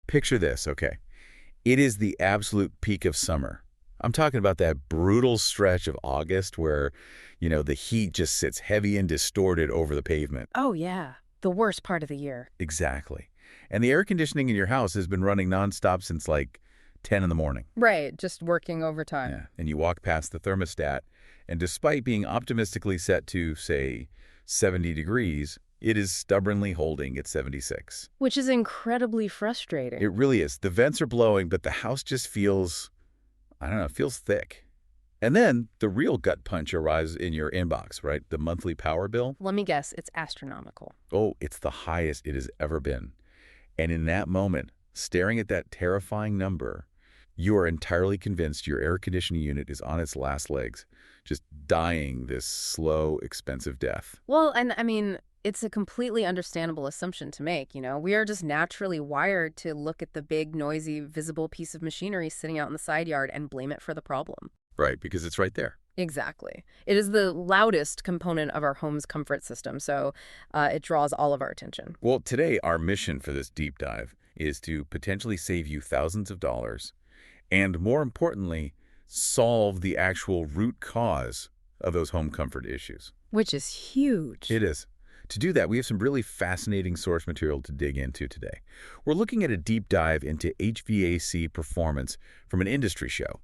Picture this, okay? It is the absolute peak of summer. I'm talking about that brutal stretch of August where, the heat just sits heavy and distorted over the pavement. Oh, yeah. The worst part of the year. Exactly. And the air conditioning in your house has been running nonstop since like 10 in the morning. Right, just working overtime. Yeah. And you walk past the thermostat, and despite being optimistically set to, say, 70 degrees, it is stubbornly holding at 76. Which is incredibly frustrating. It really is. The vents are blowing, but the house just feels, I don't know, it feels thick. And then the real gut punch arrives in your inbox, right? The monthly power bill. Let me guess, it's astronomical. Oh, it's the highest it has ever been. And in that moment, staring at that terrifying number, you are entirely convinced your air conditioning unit is on its last legs, just dying this slow, expensive death. Well, and I mean, it's a completely understandable assumption to make, We are just naturally wired to look at the big, noisy, visible piece of machinery sitting out in the side yard and blame it for the problem. Right, because it's right there. Exactly. It is the loudest component of our home's comfort system, so it draws all of our attention. Well, today, our mission for this deep dive is to potentially save you thousands of dollars and, more importantly, solve the actual root cause of those home comfort issues. Which is huge. It is. To do that, we have some really fascinating source material to dig into today. We're looking at a deep dive into HVAC performance from an industry show.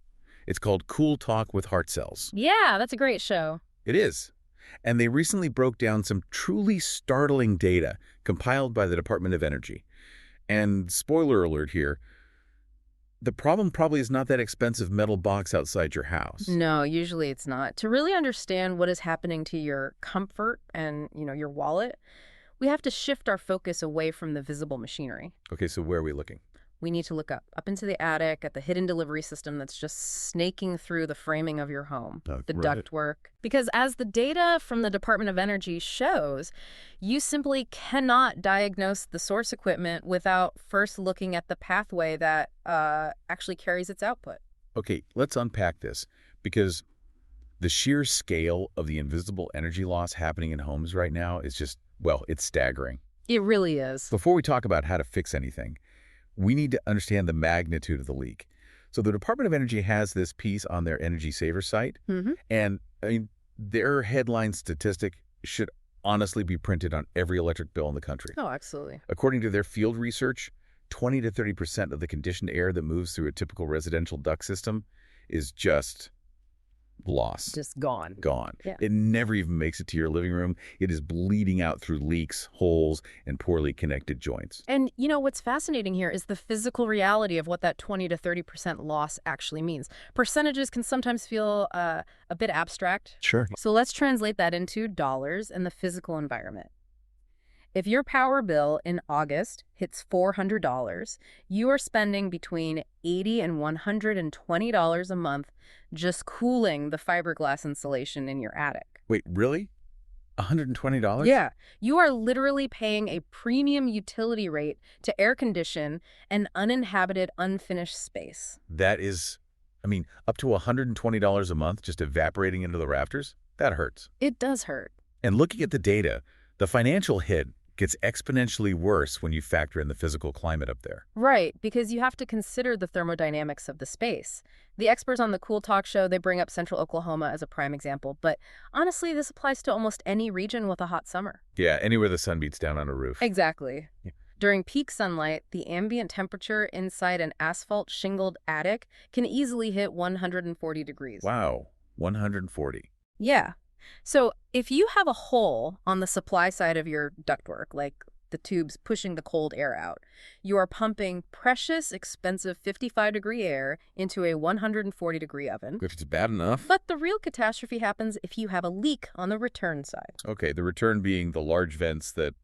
It's called Cool Talk with Hartzells. Yeah, that's a great show. It is. And they recently broke down some truly startling data compiled by the Department of Energy. And spoiler alert here, the problem probably is not that expensive metal box outside your house. No, usually it's not. To really understand what is happening to your comfort and, your wallet, we have to shift our focus away from the visible machinery. Okay, so where are we looking? We need to look up into the attic at the hidden delivery system that's just snaking through the framing of your home, the ductwork. Because as the data from the Department of Energy shows, you simply cannot diagnose the source equipment without first looking at the pathway that actually carries its output. Okay, let's unpack this, because the sheer scale of the invisible energy loss happening in homes right now is just, well, it's staggering. It really is. Before we talk about how to fix anything, we need to understand the magnitude of the leak. So the Department of Energy has this piece on their Energy Saver site, and I mean, their headline statistic should honestly be printed on every electric bill in the country. Oh, absolutely. According to their field research, 20 to 30% of the conditioned air that moves through a typical residential duct system is just lost. Just gone. Gone. Yeah. It never even makes it to your living room. It is bleeding out through leaks, holes, and poorly connected joints. And what's fascinating here is the physical reality of what that 20 to 30% loss actually means. Percentages can sometimes feel a bit abstract. Sure. So let's translate that into dollars and the physical environment. If your power bill in August hits $400, you are spending between $80 and $120 a month just cooling the fiberglass insulation in your attic. Wait, really? $120? Yeah. You are literally paying a premium utility rate to air condition an uninhabited, unfinished space. That is, up to $120 a month just evaporating into the rafters? That hurts. It does hurt. And looking at the data, the financial hit gets exponentially worse when you factor in the physical climate up there. Right, because you have to consider the thermodynamics of the space. The experts on the Cool Talk show, they bring up Central Oklahoma as a prime example, but honestly, this applies to almost any region with a hot summer. Yeah, anywhere the sun beats down on a roof. Exactly. Yeah. During peak sunlight, the ambient temperature inside an asphalt shingled attic can easily hit 140 degrees. Wow, 140. Yeah. So if you have a hole on the supply side of your ductwork, like the tubes pushing the cold air out, you are pumping precious, expensive 55-degree air into a 140-degree oven. If it's bad enough. But the real catastrophe happens if you have a leak on the return side. Okay, the return being the large vents that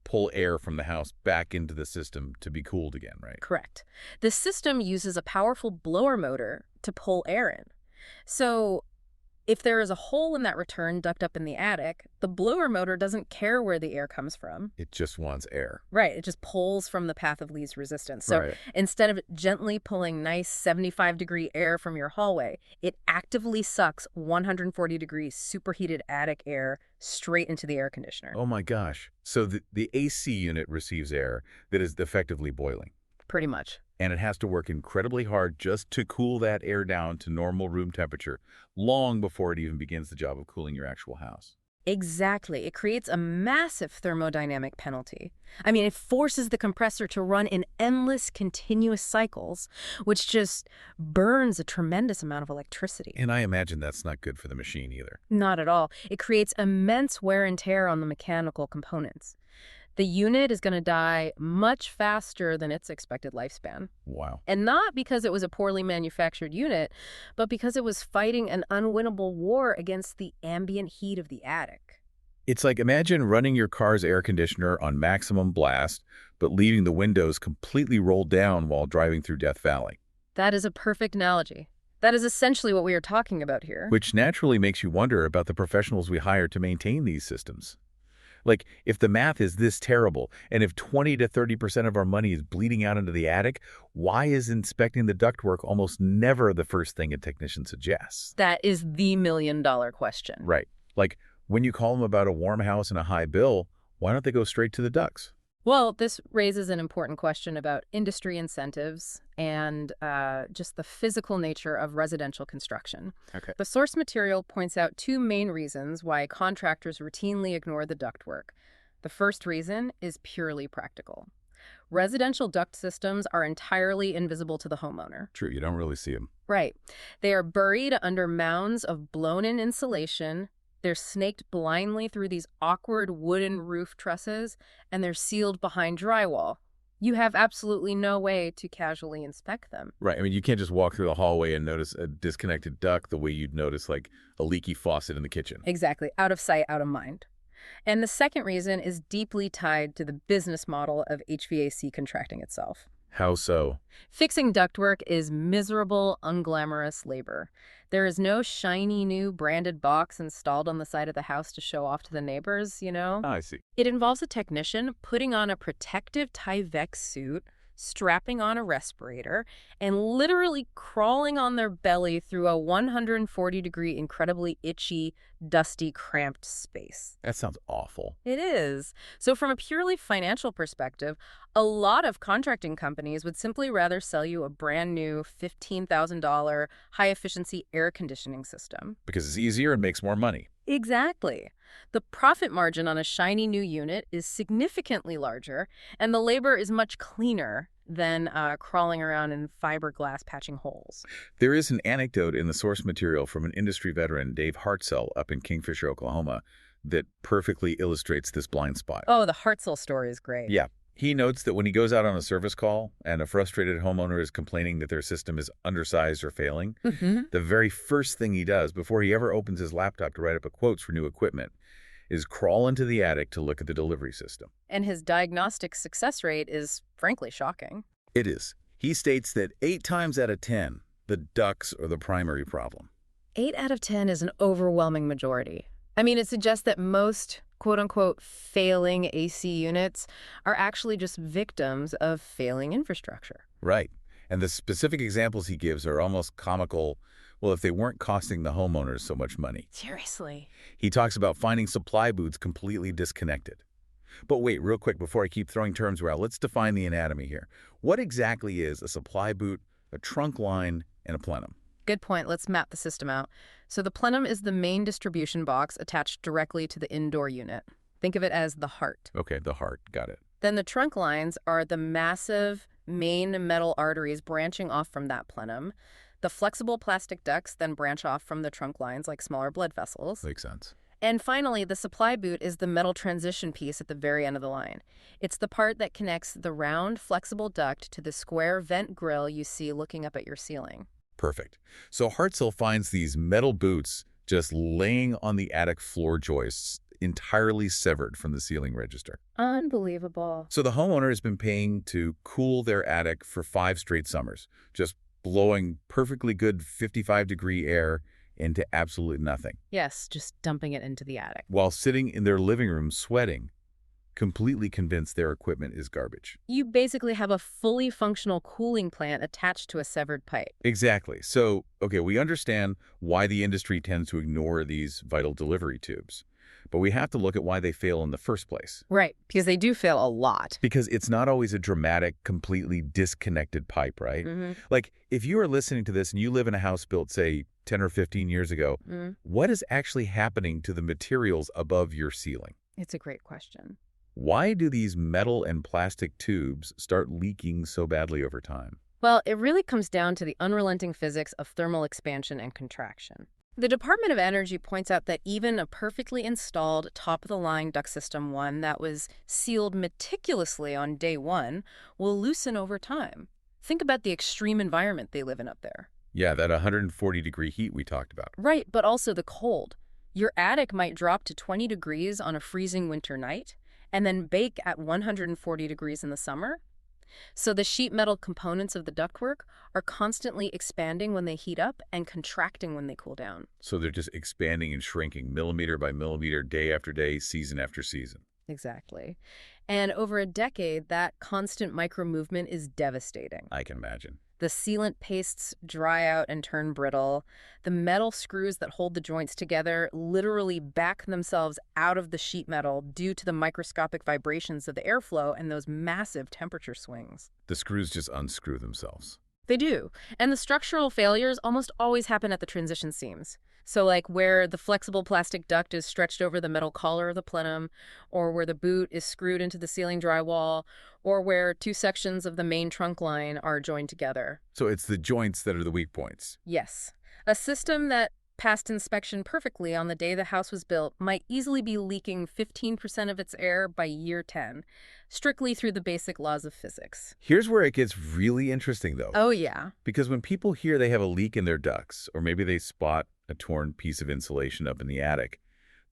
pull air from the house back into the system to be cooled again, right? Correct. The system uses a powerful blower motor to pull air in. So if there is a hole in that return duct up in the attic, the blower motor doesn't care where the air comes from. It just wants air. Right. It just pulls from the path of least resistance. So right. Instead of gently pulling nice 75-degree air from your hallway, it actively sucks 140-degree superheated attic air straight into the air conditioner. Oh my gosh. So the AC unit receives air that is effectively boiling. pretty much. And it has to work incredibly hard just to cool that air down to normal room temperature, long before it even begins the job of cooling your actual house. Exactly. It creates a massive thermodynamic penalty. I mean, it forces the compressor to run in endless, continuous cycles, which just burns a tremendous amount of electricity. And I imagine that's not good for the machine either. Not at all. It creates immense wear and tear on the mechanical components. The unit is going to die much faster than its expected lifespan. Wow. And not because it was a poorly manufactured unit, but because it was fighting an unwinnable war against the ambient heat of the attic. It's like, imagine running your car's air conditioner on maximum blast, but leaving the windows completely rolled down while driving through Death Valley. That is a perfect analogy. That is essentially what we are talking about here. Which naturally makes you wonder about the professionals we hire to maintain these systems. Like, if the math is this terrible, and if 20 to 30% of our money is bleeding out into the attic, why is inspecting the ductwork almost never the first thing a technician suggests? That is the million-dollar question. Right. Like, when you call them about a warm house and a high bill, why don't they go straight to the ducts? Well, this raises an important question about industry incentives and just the physical nature of residential construction. Okay. The source material points out two main reasons why contractors routinely ignore the ductwork. The first reason is purely practical. Residential duct systems are entirely invisible to the homeowner. True, you don't really see them. Right. They are buried under mounds of blown-in insulation. They're snaked blindly through these awkward wooden roof trusses, and they're sealed behind drywall. You have absolutely no way to casually inspect them. Right. I mean, you can't just walk through the hallway and notice a disconnected duct the way you'd notice, like, a leaky faucet in the kitchen. Exactly. Out of sight, out of mind. And the second reason is deeply tied to the business model of HVAC contracting itself. How so? Fixing ductwork is miserable, unglamorous labor. There is no shiny new branded box installed on the side of the house to show off to the neighbors, you know? I see. It involves a technician putting on a protective Tyvek suit, strapping on a respirator, and literally crawling on their belly through a 140-degree, incredibly itchy, dusty, cramped space. That sounds awful. It is. So from a purely financial perspective, a lot of contracting companies would simply rather sell you a brand new $15,000 high-efficiency air conditioning system. Because it's easier and makes more money. Exactly. The profit margin on a shiny new unit is significantly larger, and the labor is much cleaner than crawling around in fiberglass patching holes. There is an anecdote in the source material from an industry veteran, Dave Hartzell, up in Kingfisher, Oklahoma, that perfectly illustrates this blind spot. Oh, the Hartzell story is great. Yeah. He notes that when he goes out on a service call and a frustrated homeowner is complaining that their system is undersized or failing, the very first thing he does before he ever opens his laptop to write up a quotes for new equipment is crawl into the attic to look at the delivery system. And his diagnostic success rate is frankly shocking. It is. He states that 8 times out of 10, the ducts are the primary problem. 8 out of 10 is an overwhelming majority. I mean, it suggests that most quote-unquote failing AC units are actually just victims of failing infrastructure. Right. And the specific examples he gives are almost comical, well, if they weren't costing the homeowners so much money. Seriously. He talks about finding supply booths completely disconnected. But wait, real quick, before I keep throwing terms around, let's define the anatomy here. What exactly is a supply boot, a trunk line, and a plenum? Good point. Let's map the system out. So the plenum is the main distribution box attached directly to the indoor unit. Think of it as the heart. Okay, the heart. Got it. Then the trunk lines are the massive main metal arteries branching off from that plenum. The flexible plastic ducts then branch off from the trunk lines like smaller blood vessels. Makes sense. And finally, the supply boot is the metal transition piece at the very end of the line. It's the part that connects the round, flexible duct to the square vent grill you see looking up at your ceiling. Perfect. So Hartzell finds these metal boots just laying on the attic floor joists, entirely severed from the ceiling register. Unbelievable. So the homeowner has been paying to cool their attic for 5 straight summers, just blowing perfectly good 55-degree air into absolutely nothing. Yes, just dumping it into the attic. While sitting in their living room sweating, completely convinced their equipment is garbage. You basically have a fully functional cooling plant attached to a severed pipe. Exactly. So, okay, we understand why the industry tends to ignore these vital delivery tubes. But we have to look at why they fail in the first place. Right, because they do fail a lot. Because it's not always a dramatic, completely disconnected pipe, right? Like, if you are listening to this and you live in a house built, say, 10 or 15 years ago, what is actually happening to the materials above your ceiling? It's a great question. Why do these metal and plastic tubes start leaking so badly over time? Well, it really comes down to the unrelenting physics of thermal expansion and contraction. The Department of Energy points out that even a perfectly installed, top-of-the-line duct system, one that was sealed meticulously on day one, will loosen over time. Think about the extreme environment they live in up there. Yeah, that 140-degree heat we talked about. Right, but also the cold. Your attic might drop to 20 degrees on a freezing winter night, and then bake at 140 degrees in the summer. So the sheet metal components of the ductwork are constantly expanding when they heat up and contracting when they cool down. So they're just expanding and shrinking millimeter by millimeter, day after day, season after season. Exactly. And over a decade, that constant micro-movement is devastating. I can imagine. The sealant pastes dry out and turn brittle. The metal screws that hold the joints together literally back themselves out of the sheet metal due to the microscopic vibrations of the airflow and those massive temperature swings. The screws just unscrew themselves. They do. And the structural failures almost always happen at the transition seams. So like where the flexible plastic duct is stretched over the metal collar of the plenum, or where the boot is screwed into the ceiling drywall, or where two sections of the main trunk line are joined together. So it's the joints that are the weak points. Yes. A system that passed inspection perfectly on the day the house was built might easily be leaking 15% of its air by year 10, strictly through the basic laws of physics. Here's where it gets really interesting, though. Oh, yeah. Because when people hear they have a leak in their ducts, or maybe they spot a torn piece of insulation up in the attic,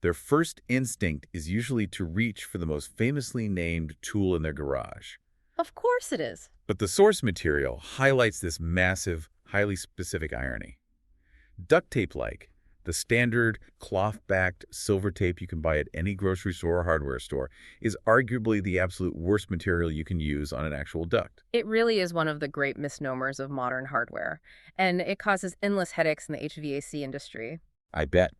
their first instinct is usually to reach for the most famously named tool in their garage. Of course it is. But the source material highlights this massive, highly specific irony. Duct tape-like, the standard cloth-backed silver tape you can buy at any grocery store or hardware store, is arguably the absolute worst material you can use on an actual duct. It really is one of the great misnomers of modern hardware, and it causes endless headaches in the HVAC industry. I bet.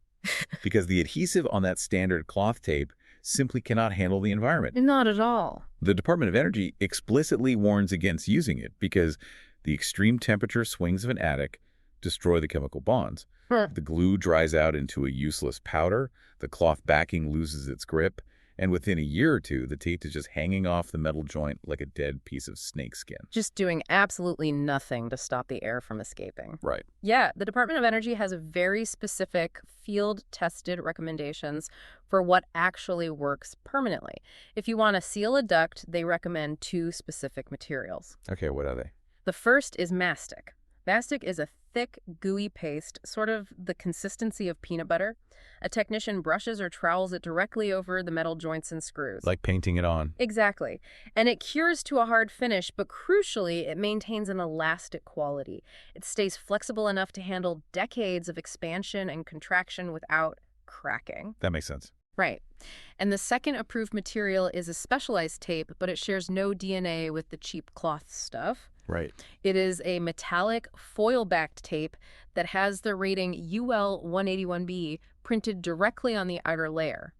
Because the adhesive on that standard cloth tape simply cannot handle the environment. Not at all. The Department of Energy explicitly warns against using it because the extreme temperature swings of an attic destroy the chemical bonds. The glue dries out into a useless powder, the cloth backing loses its grip, and within a year or two, the tape is just hanging off the metal joint like a dead piece of snakeskin. Just doing absolutely nothing to stop the air from escaping. Right. Yeah, the Department of Energy has very specific field-tested recommendations for what actually works permanently. If you want to seal a duct, they recommend two specific materials. Okay, what are they? The first is mastic. Mastic is a thick, gooey paste, sort of the consistency of peanut butter. A technician brushes or trowels it directly over the metal joints and screws. Like painting it on. Exactly. And it cures to a hard finish, but crucially, it maintains an elastic quality. It stays flexible enough to handle decades of expansion and contraction without cracking. That makes sense. Right. And the second approved material is a specialized tape, but it shares no DNA with the cheap cloth stuff. Right. It is a metallic foil-backed tape that has the rating UL 181B printed directly on the outer layer.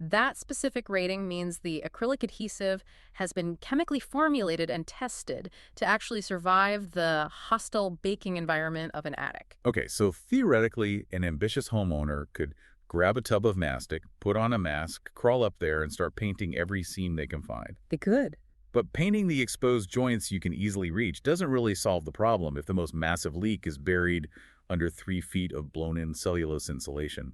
That specific rating means the acrylic adhesive has been chemically formulated and tested to actually survive the hostile baking environment of an attic. Okay, so theoretically, an ambitious homeowner could grab a tub of mastic, put on a mask, crawl up there, and start painting every seam they can find. They could. But painting the exposed joints you can easily reach doesn't really solve the problem if the most massive leak is buried under 3 feet of blown-in cellulose insulation.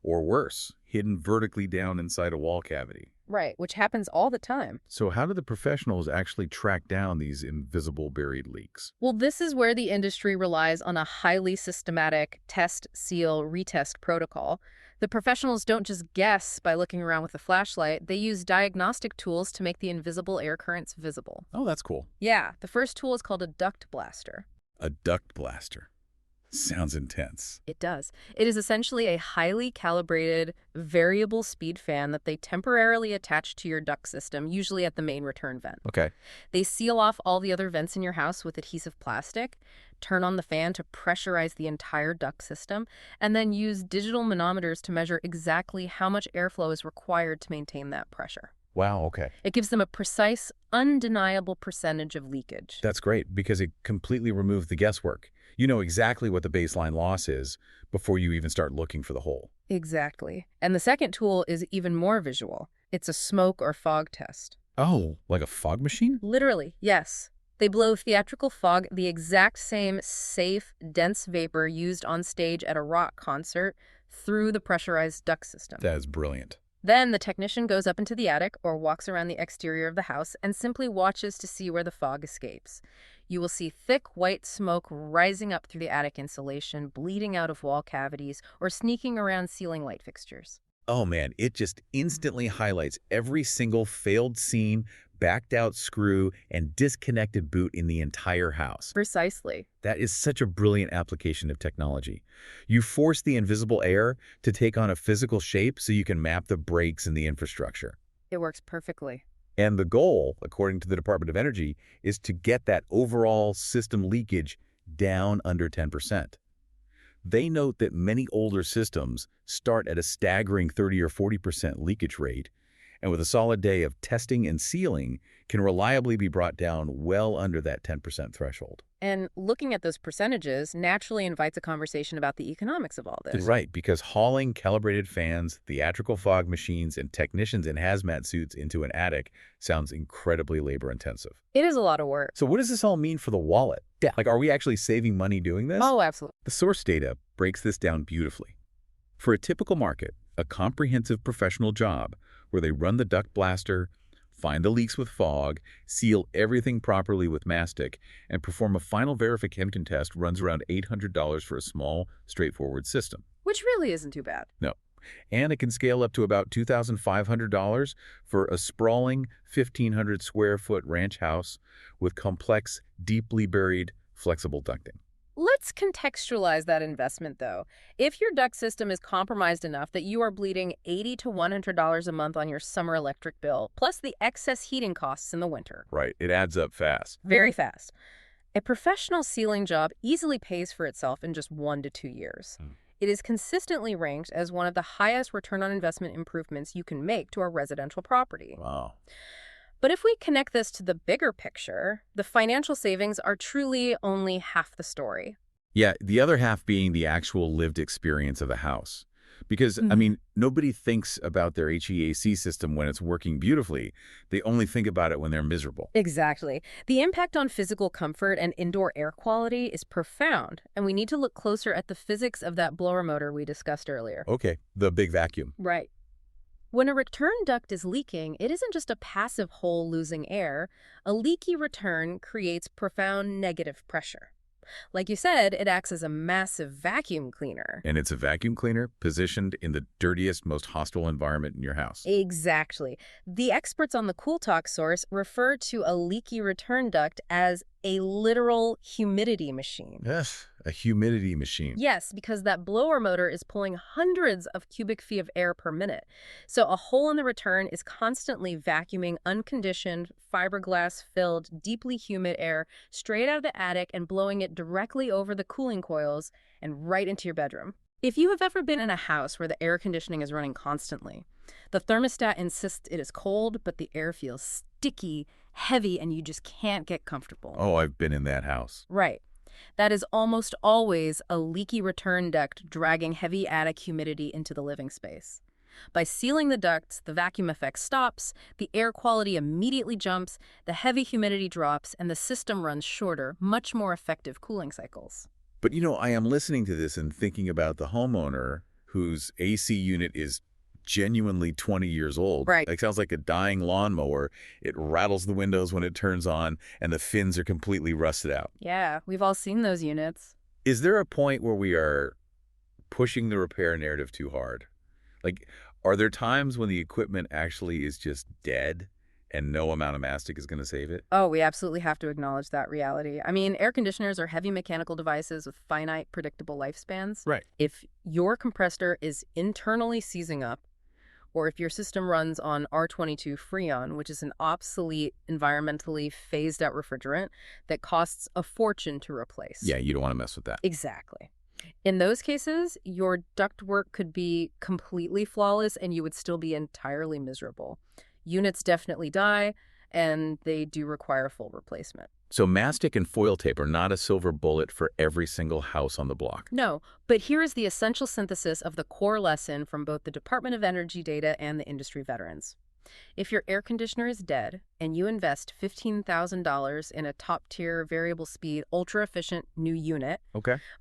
Or worse, hidden vertically down inside a wall cavity. Right, which happens all the time. So how do the professionals actually track down these invisible buried leaks? Well, this is where the industry relies on a highly systematic test, seal, retest protocol. The professionals don't just guess by looking around with a flashlight. They use diagnostic tools to make the invisible air currents visible. Oh, that's cool. Yeah, the first tool is called a duct blaster. A duct blaster. Sounds intense. It does. It is essentially a highly calibrated, variable speed fan that they temporarily attach to your duct system, usually at the main return vent. Okay. They seal off all the other vents in your house with adhesive plastic, turn on the fan to pressurize the entire duct system, and then use digital manometers to measure exactly how much airflow is required to maintain that pressure. Wow, okay. It gives them a precise, undeniable percentage of leakage. That's great because it completely removes the guesswork. You know exactly what the baseline loss is before you even start looking for the hole. Exactly. And the second tool is even more visual. It's a smoke or fog test. Oh, like a fog machine? Literally, yes. They blow theatrical fog, the exact same safe, dense vapor used on stage at a rock concert, through the pressurized duct system. That is brilliant. Then the technician goes up into the attic or walks around the exterior of the house and simply watches to see where the fog escapes. You will see thick white smoke rising up through the attic insulation, bleeding out of wall cavities, or sneaking around ceiling light fixtures. Oh man, it just instantly highlights every single failed seam, backed out screw, and disconnected boot in the entire house. Precisely. That is such a brilliant application of technology. You force the invisible air to take on a physical shape so you can map the breaks in the infrastructure. It works perfectly. And the goal, according to the Department of Energy, is to get that overall system leakage down under 10%. They note that many older systems start at a staggering 30 or 40% leakage rate, and with a solid day of testing and sealing, can reliably be brought down well under that 10% threshold. And looking at those percentages naturally invites a conversation about the economics of all this. Right, because hauling calibrated fans, theatrical fog machines, and technicians in hazmat suits into an attic sounds incredibly labor-intensive. It is a lot of work. So what does this all mean for the wallet? Yeah. Like, are we actually saving money doing this? Oh, absolutely. The source data breaks this down beautifully. For a typical market, a comprehensive professional job where they run the duct blaster, find the leaks with fog, seal everything properly with mastic, and perform a final verification test runs around $800 for a small, straightforward system. Which really isn't too bad. No. And it can scale up to about $2,500 for a sprawling 1,500 square foot ranch house with complex, deeply buried, flexible ducting. Let's contextualize that investment, though. If your duct system is compromised enough that you are bleeding $80 to $100 a month on your summer electric bill, plus the excess heating costs in the winter. Right. It adds up fast. Very fast. A professional sealing job easily pays for itself in just 1 to 2 years. It is consistently ranked as one of the highest return on investment improvements you can make to a residential property. Wow. But if we connect this to the bigger picture, the financial savings are truly only half the story. Yeah, the other half being the actual lived experience of a house. Because, I mean, nobody thinks about their HVAC system when it's working beautifully. They only think about it when they're miserable. Exactly. The impact on physical comfort and indoor air quality is profound, and we need to look closer at the physics of that blower motor we discussed earlier. Okay, the big vacuum. Right. When a return duct is leaking, it isn't just a passive hole losing air. A leaky return creates profound negative pressure. Like you said, it acts as a massive vacuum cleaner. And it's a vacuum cleaner positioned in the dirtiest, most hostile environment in your house. Exactly. The experts on the Cool Talk source refer to a leaky return duct as a literal humidity machine. Yes, a humidity machine. Yes, because that blower motor is pulling hundreds of cubic feet of air per minute. So a hole in the return is constantly vacuuming unconditioned, fiberglass-filled, deeply humid air straight out of the attic and blowing it directly over the cooling coils and right into your bedroom. If you have ever been in a house where the air conditioning is running constantly, the thermostat insists it is cold, but the air feels sticky, heavy, and you just can't get comfortable. Oh, I've been in that house. Right. That is almost always a leaky return duct dragging heavy attic humidity into the living space. By sealing the ducts, the vacuum effect stops, the air quality immediately jumps, the heavy humidity drops, and the system runs shorter, much more effective cooling cycles. But you know, I am listening to this and thinking about the homeowner whose AC unit is genuinely 20 years old. Right. It sounds like a dying lawnmower. It rattles the windows when it turns on, and the fins are completely rusted out. Yeah, we've all seen those units. Is there a point where we are pushing the repair narrative too hard? Like, are there times when the equipment actually is just dead and no amount of mastic is going to save it? Oh, we absolutely have to acknowledge that reality. I mean, air conditioners are heavy mechanical devices with finite, predictable lifespans. Right. If your compressor is internally seizing up, or if your system runs on R22 Freon, which is an obsolete, environmentally phased-out refrigerant that costs a fortune to replace. Yeah, you don't want to mess with that. Exactly. In those cases, your ductwork could be completely flawless and you would still be entirely miserable. Units definitely die, and they do require full replacement. So mastic and foil tape are not a silver bullet for every single house on the block. No, but here is the essential synthesis of the core lesson from both the Department of Energy data and the industry veterans. If your air conditioner is dead and you invest $15,000 in a top-tier, variable-speed, ultra-efficient new unit,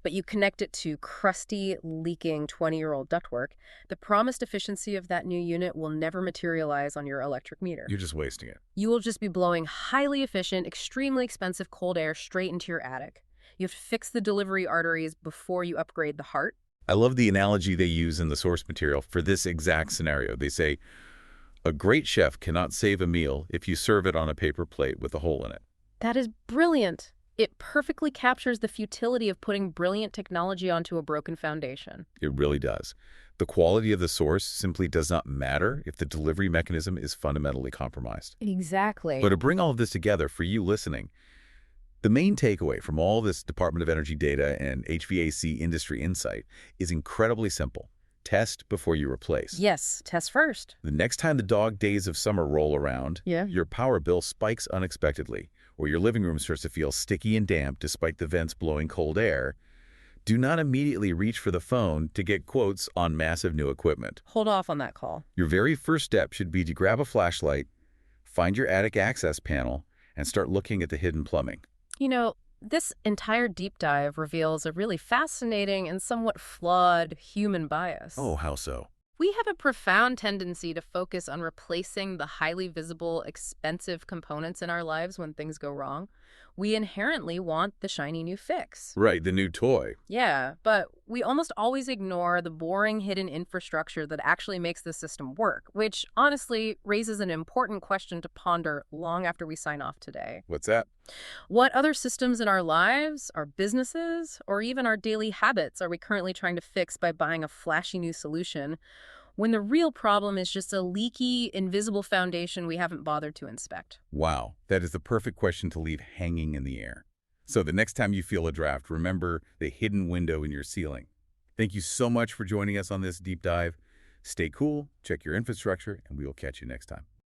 but you connect it to crusty, leaking 20-year-old ductwork, the promised efficiency of that new unit will never materialize on your electric meter. You're just wasting it. You will just be blowing highly efficient, extremely expensive cold air straight into your attic. You have to fix the delivery arteries before you upgrade the heart. I love the analogy they use in the source material for this exact scenario. They say, a great chef cannot save a meal if you serve it on a paper plate with a hole in it. That is brilliant. It perfectly captures the futility of putting brilliant technology onto a broken foundation. It really does. The quality of the source simply does not matter if the delivery mechanism is fundamentally compromised. Exactly. But to bring all of this together for you listening, the main takeaway from all this Department of Energy data and HVAC industry insight is incredibly simple. Test before you replace. Yes, test first. The next time the dog days of summer roll around, Yeah. your power bill spikes unexpectedly, or your living room starts to feel sticky and damp despite the vents blowing cold air, do not immediately reach for the phone to get quotes on massive new equipment. Hold off on that call. Your very first step should be to grab a flashlight, find your attic access panel, and start looking at the hidden plumbing. You know, this entire deep dive reveals a really fascinating and somewhat flawed human bias. Oh, how so? We have a profound tendency to focus on replacing the highly visible, expensive components in our lives when things go wrong. We inherently want the shiny new fix. Right, the new toy. Yeah, but we almost always ignore the boring hidden infrastructure that actually makes the system work, which honestly raises an important question to ponder long after we sign off today. What's that? What other systems in our lives, our businesses, or even our daily habits are we currently trying to fix by buying a flashy new solution when the real problem is just a leaky, invisible foundation we haven't bothered to inspect? Wow, that is the perfect question to leave hanging in the air. So the next time you feel a draft, remember the hidden window in your ceiling. Thank you so much for joining us on this deep dive. Stay cool, check your infrastructure, and we will catch you next time.